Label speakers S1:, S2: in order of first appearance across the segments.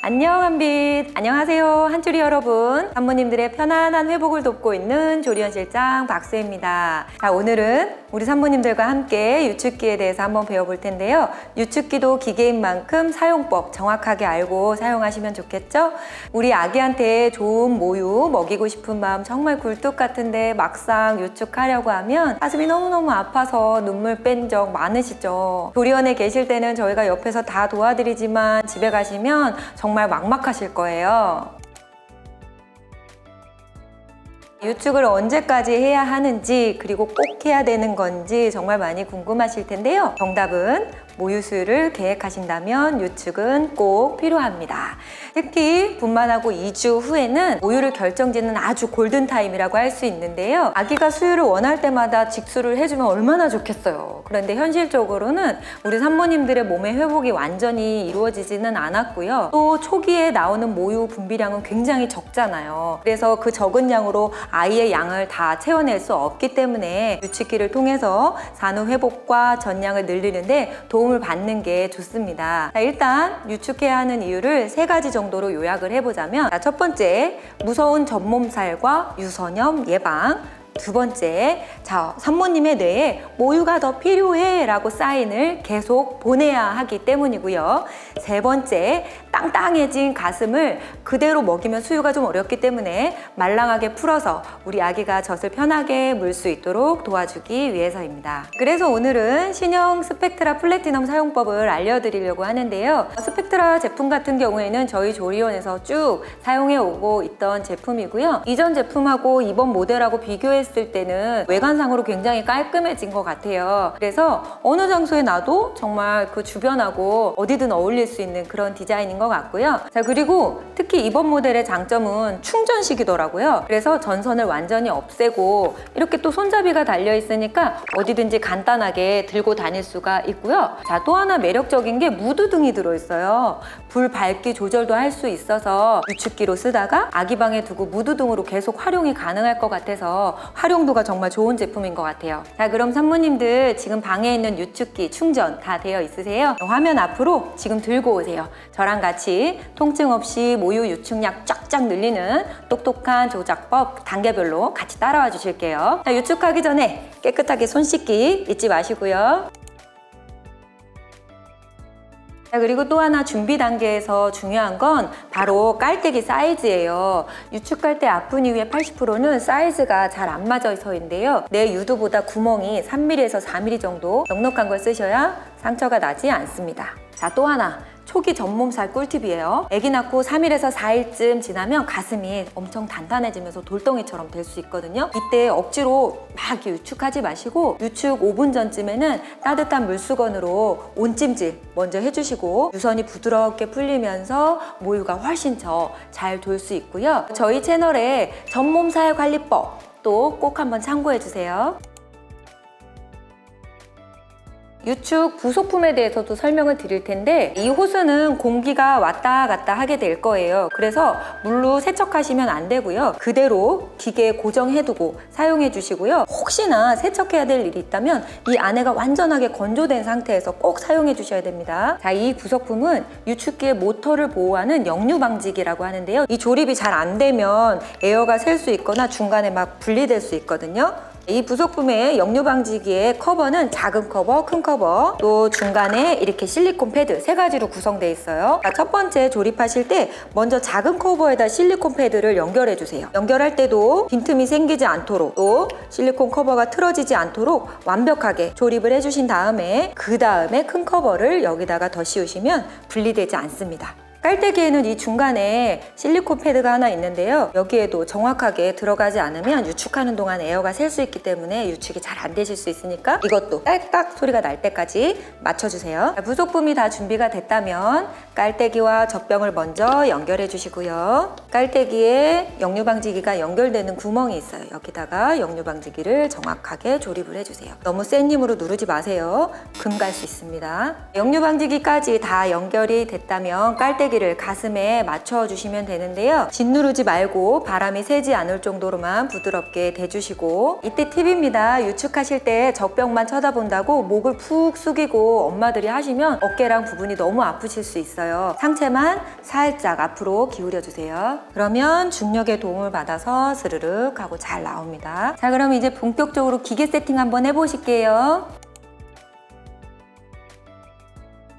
S1: 안녕 한빛. 안녕하세요 한주리 여러분. 산모님들의 편안한 회복을 돕고 있는 조리원 실장 박수혜입니다. 자, 오늘은 우리 산모님들과 함께 유축기에 대해서 한번 배워볼 텐데요. 유축기도 기계인 만큼 사용법 정확하게 알고 사용하시면 좋겠죠? 우리 아기한테 좋은 모유 먹이고 싶은 마음 정말 굴뚝 같은데 막상 유축하려고 하면 가슴이 너무너무 아파서 눈물 뺀 적 많으시죠? 조리원에 계실 때는 저희가 옆에서 다 도와드리지만 집에 가시면 정말 막막하실 거예요. 유축을 언제까지 해야 하는지, 그리고 꼭 해야 되는 건지 정말 많이 궁금하실 텐데요. 정답은 모유 수유를 계획하신다면 유축은 꼭 필요합니다. 특히 분만하고 2주 후에는 모유를 결정짓는 아주 골든타임이라고 할 수 있는데요. 아기가 수유를 원할 때마다 직수를 해주면 얼마나 좋겠어요. 그런데 현실적으로는 우리 산모님들의 몸의 회복이 완전히 이루어지지는 않았고요. 또 초기에 나오는 모유 분비량은 굉장히 적잖아요. 그래서 그 적은 양으로 아이의 양을 다 채워낼 수 없기 때문에 유축기를 통해서 산후 회복과 전량을 늘리는데 도움을 받는 게 좋습니다. 자, 일단 유축해야 하는 이유를 3가지 정도로 요약을 해보자면, 자, 첫 번째, 무서운 전몸살과 유선염 예방. 두 번째, 자, 산모님의 뇌에 모유가 더 필요해 라고 사인을 계속 보내야 하기 때문이고요. 세 번째, 땅땅해진 가슴을 그대로 먹이면 수유가 좀 어렵기 때문에 말랑하게 풀어서 우리 아기가 젖을 편하게 물 수 있도록 도와주기 위해서입니다. 그래서 오늘은 신형 스펙트라 플래티넘 사용법을 알려드리려고 하는데요. 스펙트라 제품 같은 경우에는 저희 조리원에서 쭉 사용해 오고 있던 제품이고요. 이전 제품하고 이번 모델하고 비교했을 때는 외관상으로 굉장히 깔끔해진 것 같아요. 그래서 어느 장소에 놔도 정말 그 주변하고 어디든 어울릴 수 있는 그런 디자인인 것 같고요. 자, 그리고 특히 이번 모델의 장점은 충전식이더라고요. 그래서 전선을 완전히 없애고 이렇게 또 손잡이가 달려 있으니까 어디든지 간단하게 들고 다닐 수가 있고요. 자, 또 하나 매력적인 게 무드등이 들어있어요. 불 밝기 조절도 할 수 있어서 유축기로 쓰다가 아기 방에 두고 무드등으로 계속 활용이 가능할 것 같아서 활용도가 정말 좋은 제품인 것 같아요. 자, 그럼 산모님들 지금 방에 있는 유축기 충전 다 되어 있으세요? 화면 앞으로 지금 들고 오세요. 저랑 같이 통증 없이 모유 유축량 쫙쫙 늘리는 똑똑한 조작법 단계별로 같이 따라와 주실게요. 자, 유축하기 전에 깨끗하게 손 씻기 잊지 마시고요. 자, 그리고 또 하나 준비 단계에서 중요한 건 바로 깔때기 사이즈예요. 유축할 때 아픈 이유의 80%는 사이즈가 잘 안 맞아서인데요. 내 유두보다 구멍이 3mm에서 4mm 정도 넉넉한 걸 쓰셔야 상처가 나지 않습니다. 자, 또 하나. 초기 전몸살 꿀팁이에요. 아기 낳고 3일에서 4일쯤 지나면 가슴이 엄청 단단해지면서 돌덩이처럼 될 수 있거든요. 이때 억지로 막 유축하지 마시고 유축 5분 전쯤에는 따뜻한 물수건으로 온찜질 먼저 해주시고 유선이 부드럽게 풀리면서 모유가 훨씬 잘 돌 수 있고요. 저희 채널에 전몸살 관리법 또 꼭 한번 참고해 주세요. 유축 부속품에 대해서도 설명을 드릴 텐데, 이 호스는 공기가 왔다 갔다 하게 될 거예요. 그래서 물로 세척하시면 안 되고요. 그대로 기계에 고정해두고 사용해 주시고요. 혹시나 세척해야 될 일이 있다면 이 안에가 완전하게 건조된 상태에서 꼭 사용해 주셔야 됩니다. 자, 이 부속품은 유축기의 모터를 보호하는 역류방지기라고 하는데요. 이 조립이 잘 안 되면 에어가 셀 수 있거나 중간에 막 분리될 수 있거든요. 이 부속품의 역류방지기의 커버는 작은 커버, 큰 커버, 또 중간에 이렇게 실리콘 패드 3가지로 구성되어 있어요. 첫 번째 조립하실 때 먼저 작은 커버에다 실리콘 패드를 연결해 주세요. 연결할 때도 빈틈이 생기지 않도록, 또 실리콘 커버가 틀어지지 않도록 완벽하게 조립을 해주신 다음에 그 다음에 큰 커버를 여기다가 더 씌우시면 분리되지 않습니다. 깔때기에는 이 중간에 실리콘 패드가 하나 있는데요. 여기에도 정확하게 들어가지 않으면 유축하는 동안 에어가 셀 수 있기 때문에 유축이 잘 안 되실 수 있으니까 이것도 딸깍 소리가 날 때까지 맞춰주세요. 부속품이 다 준비가 됐다면 깔때기와 젖병을 먼저 연결해 주시고요. 깔때기에 역류방지기가 연결되는 구멍이 있어요. 여기다가 역류방지기를 정확하게 조립을 해주세요. 너무 센 힘으로 누르지 마세요. 금 갈 수 있습니다. 역류방지기까지 다 연결이 됐다면 깔때기를 가슴에 맞춰주시면 되는데요. 짓누르지 말고 바람이 새지 않을 정도로만 부드럽게 대주시고, 이때 팁입니다. 유축하실 때 젖병만 쳐다본다고 목을 푹 숙이고 엄마들이 하시면 어깨랑 부분이 너무 아프실 수 있어요. 있어요. 상체만 살짝 앞으로 기울여 주세요. 그러면 중력의 도움을 받아서 스르륵 하고 잘 나옵니다. 자, 그럼 이제 본격적으로 기계 세팅 한번 해보실게요.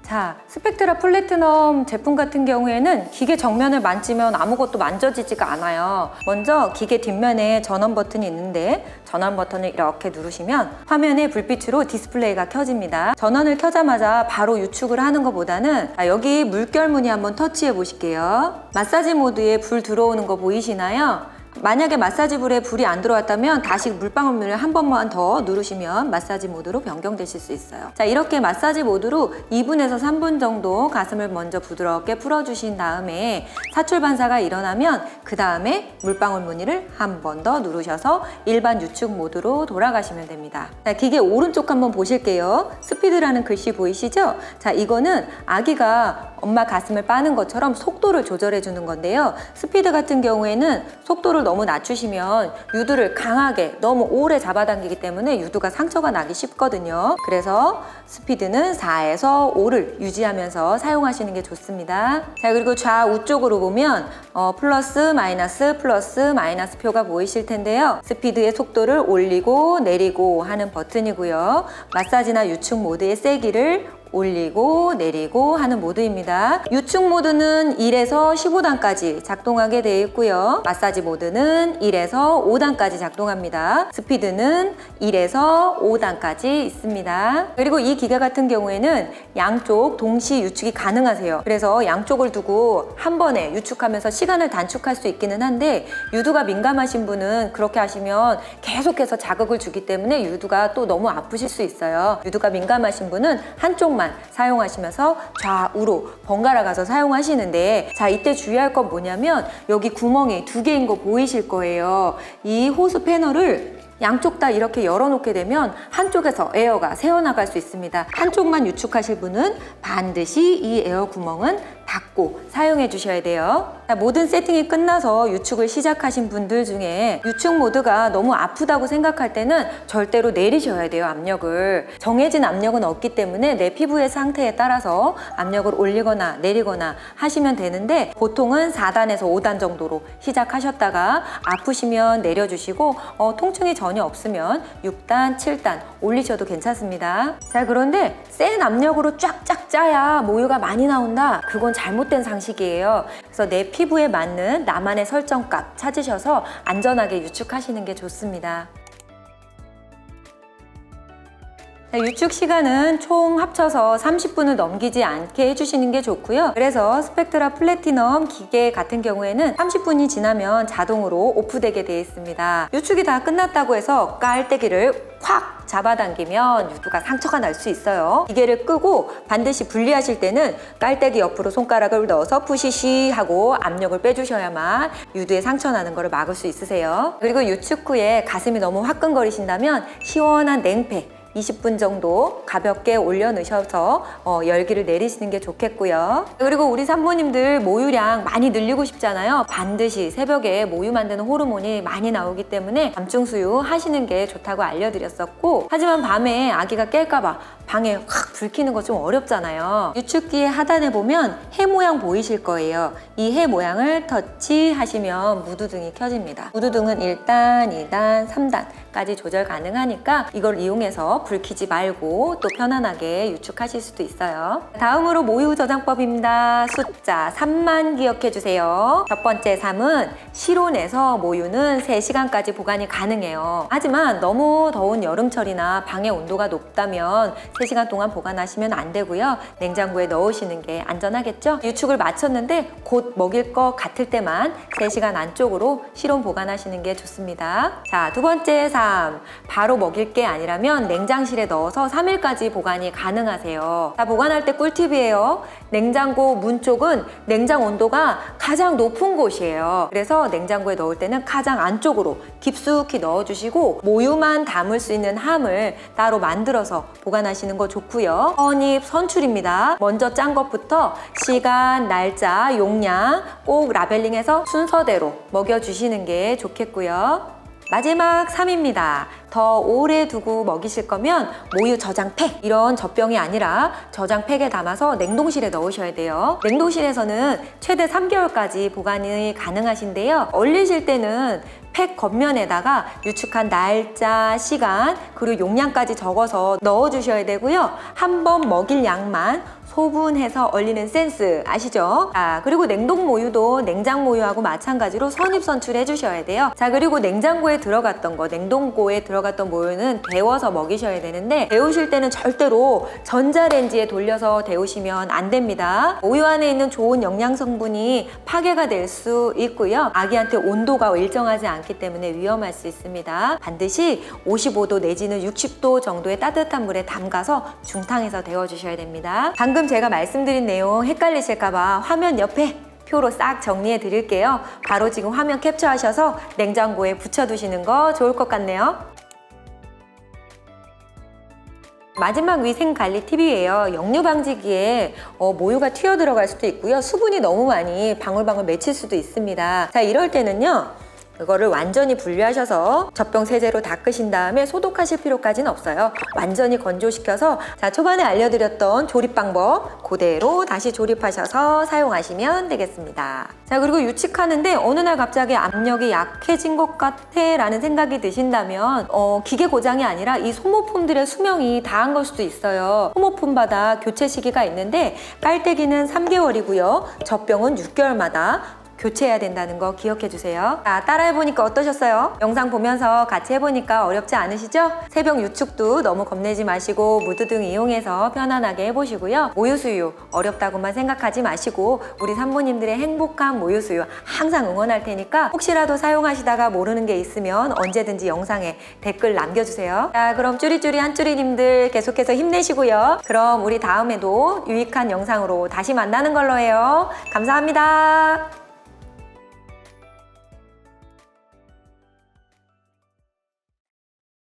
S1: 자, 스펙트라 플래티넘 제품 같은 경우에는 기계 정면을 만지면 아무것도 만져지지가 않아요. 먼저 기계 뒷면에 전원 버튼이 있는데 전원 버튼을 이렇게 누르시면 화면에 불빛으로 디스플레이가 켜집니다. 전원을 켜자마자 바로 유축을 하는 것보다는 여기 물결 무늬 한번 터치해 보실게요. 마사지 모드에 불 들어오는 거 보이시나요? 만약에 마사지 불에 불이 안 들어왔다면 다시 물방울을 한 번만 더 누르시면 마사지 모드로 변경되실 수 있어요. 자, 이렇게 마사지 모드로 2분에서 3분 정도 가슴을 먼저 부드럽게 풀어주신 다음에 사출 반사가 일어나면 그 다음에 물방울 무늬를 한 번 더 누르셔서 일반 유축 모드로 돌아가시면 됩니다. 자, 기계 오른쪽 한번 보실게요. 스피드라는 글씨 보이시죠? 자, 이거는 아기가 엄마 가슴을 빠는 것처럼 속도를 조절해 주는 건데요. 스피드 같은 경우에는 속도를 너무 낮추시면 유두를 강하게 너무 오래 잡아당기기 때문에 유두가 상처가 나기 쉽거든요. 그래서 스피드는 4에서 5를 유지하면서 사용하시는 게 좋습니다. 자, 그리고 좌우 쪽으로 보면 플러스 마이너스 표가 보이실 텐데요. 스피드의 속도를 올리고 내리고 하는 버튼이고요. 마사지나 유축 모드의 세기를 올리고 내리고 하는 모드입니다. 유축 모드는 1에서 15단까지 작동하게 되어 있고요. 마사지 모드는 1에서 5단까지 작동합니다. 스피드는 1에서 5단까지 있습니다. 그리고 이 기계 같은 경우에는 양쪽 동시 유축이 가능하세요. 그래서 양쪽을 두고 한 번에 유축하면서 시간을 단축할 수 있기는 한데 유두가 민감하신 분은 그렇게 하시면 계속해서 자극을 주기 때문에 유두가 또 너무 아프실 수 있어요. 유두가 민감하신 분은 한쪽만 사용하시면서 좌우로 번갈아 가서 사용하시는데, 자, 이때 주의할 건 뭐냐면 여기 구멍이 2개인 거 보이실 거예요. 이 호스 패널을 양쪽 다 이렇게 열어놓게 되면 한쪽에서 에어가 새어나갈 수 있습니다. 한쪽만 유축하실 분은 반드시 이 에어 구멍은 닫고 사용해 주셔야 돼요. 자, 모든 세팅이 끝나서 유축을 시작하신 분들 중에 유축 모드가 너무 아프다고 생각할 때는 절대로 내리셔야 돼요. 압력을. 정해진 압력은 없기 때문에 내 피부의 상태에 따라서 압력을 올리거나 내리거나 하시면 되는데 보통은 4단에서 5단 정도로 시작하셨다가 아프시면 내려주시고 통증이 전혀 없으면 6단, 7단 올리셔도 괜찮습니다. 자, 그런데 센 압력으로 쫙쫙 짜야 모유가 많이 나온다? 그건 잘못된 상식이에요. 그래서 내 피부에 맞는 나만의 설정값 찾으셔서 안전하게 유축하시는 게 좋습니다. 유축 시간은 총 합쳐서 30분을 넘기지 않게 해주시는 게 좋고요. 그래서 스펙트라 플래티넘 기계 같은 경우에는 30분이 지나면 자동으로 오프되게 되어 있습니다. 유축이 다 끝났다고 해서 깔때기를 콱 잡아당기면 유두가 상처가 날 수 있어요. 기계를 끄고 반드시 분리하실 때는 깔때기 옆으로 손가락을 넣어서 푸시시 하고 압력을 빼주셔야만 유두에 상처 나는 것을 막을 수 있으세요. 그리고 유축 후에 가슴이 너무 화끈거리신다면 시원한 냉팩 20분 정도 가볍게 올려 넣으셔서 열기를 내리시는 게 좋겠고요. 그리고 우리 산모님들 모유량 많이 늘리고 싶잖아요. 반드시 새벽에 모유 만드는 호르몬이 많이 나오기 때문에 밤중 수유 하시는 게 좋다고 알려드렸었고, 하지만 밤에 아기가 깰까봐 방에 확 불 켜는 거 좀 어렵잖아요. 유축기의 하단에 보면 해 모양 보이실 거예요. 이 해 모양을 터치하시면 무드등이 켜집니다. 무드등은 1단, 2단, 3단까지 조절 가능하니까 이걸 이용해서 불 켜지 말고 또 편안하게 유축하실 수도 있어요. 다음으로 모유 저장법입니다. 숫자 3만 기억해 주세요. 첫 번째 3은 실온에서 모유는 3시간까지 보관이 가능해요. 하지만 너무 더운 여름철이나 방의 온도가 높다면 3시간 동안 보관하시면 안 되고요. 냉장고에 넣으시는 게 안전하겠죠? 유축을 마쳤는데 곧 먹일 것 같을 때만 3시간 안쪽으로 실온 보관하시는 게 좋습니다. 자, 두 번째 3. 바로 먹일 게 아니라면 냉장실에 넣어서 3일까지 보관이 가능하세요. 자, 보관할 때 꿀팁이에요. 냉장고 문 쪽은 냉장 온도가 가장 높은 곳이에요. 그래서 냉장고에 넣을 때는 가장 안쪽으로 깊숙이 넣어주시고 모유만 담을 수 있는 함을 따로 만들어서 보관하시는 거 좋고요. 선입 선출입니다. 먼저 짠 것부터 시간, 날짜, 용량 꼭 라벨링해서 순서대로 먹여주시는 게 좋겠고요. 마지막 3입니다. 더 오래 두고 먹이실 거면 모유 저장팩, 이런 젖병이 아니라 저장팩에 담아서 냉동실에 넣으셔야 돼요. 냉동실에서는 최대 3개월까지 보관이 가능하신데요. 얼리실 때는 팩 겉면에다가 유축한 날짜, 시간, 그리고 용량까지 적어서 넣어주셔야 되고요. 한 번 먹일 양만 소분해서 얼리는 센스 아시죠? 자, 그리고 냉동 모유도 냉장 모유하고 마찬가지로 선입 선출해 주셔야 돼요. 자, 그리고 냉장고에 들어갔던 거, 냉동고에 들어갔던 모유는 데워서 먹이셔야 되는데, 데우실 때는 절대로 전자레인지에 돌려서 데우시면 안 됩니다. 모유 안에 있는 좋은 영양 성분이 파괴가 될 수 있고요. 아기한테 온도가 일정하지 않기 때문에 위험할 수 있습니다. 반드시 55도 내지는 60도 정도의 따뜻한 물에 담가서 중탕에서 데워주셔야 됩니다. 방금 제가 말씀드린 내용 헷갈리실까봐 화면 옆에 표로 싹 정리해 드릴게요. 바로 지금 화면 캡처하셔서 냉장고에 붙여두시는 거 좋을 것 같네요. 마지막 위생관리 팁이에요. 역류 방지기에 모유가 튀어 들어갈 수도 있고요. 수분이 너무 많이 방울방울 맺힐 수도 있습니다. 자, 이럴 때는요, 이거를 완전히 분리하셔서 젖병 세제로 닦으신 다음에 소독하실 필요까지는 없어요. 완전히 건조시켜서, 자, 초반에 알려드렸던 조립 방법 그대로 다시 조립하셔서 사용하시면 되겠습니다. 자, 그리고 유축하는데 어느 날 갑자기 압력이 약해진 것 같아 라는 생각이 드신다면 기계 고장이 아니라 이 소모품들의 수명이 다한 걸 수도 있어요. 소모품마다 교체 시기가 있는데 깔때기는 3개월이고요. 젖병은 6개월마다 교체해야 된다는 거 기억해 주세요. 자, 따라해보니까 어떠셨어요? 영상 보면서 같이 해보니까 어렵지 않으시죠? 새벽 유축도 너무 겁내지 마시고 무드 등 이용해서 편안하게 해보시고요. 모유수유 어렵다고만 생각하지 마시고 우리 산모님들의 행복한 모유수유 항상 응원할 테니까 혹시라도 사용하시다가 모르는 게 있으면 언제든지 영상에 댓글 남겨주세요. 자, 그럼 쭈리쭈리 한쭈리님들 계속해서 힘내시고요. 그럼 우리 다음에도 유익한 영상으로 다시 만나는 걸로 해요. 감사합니다.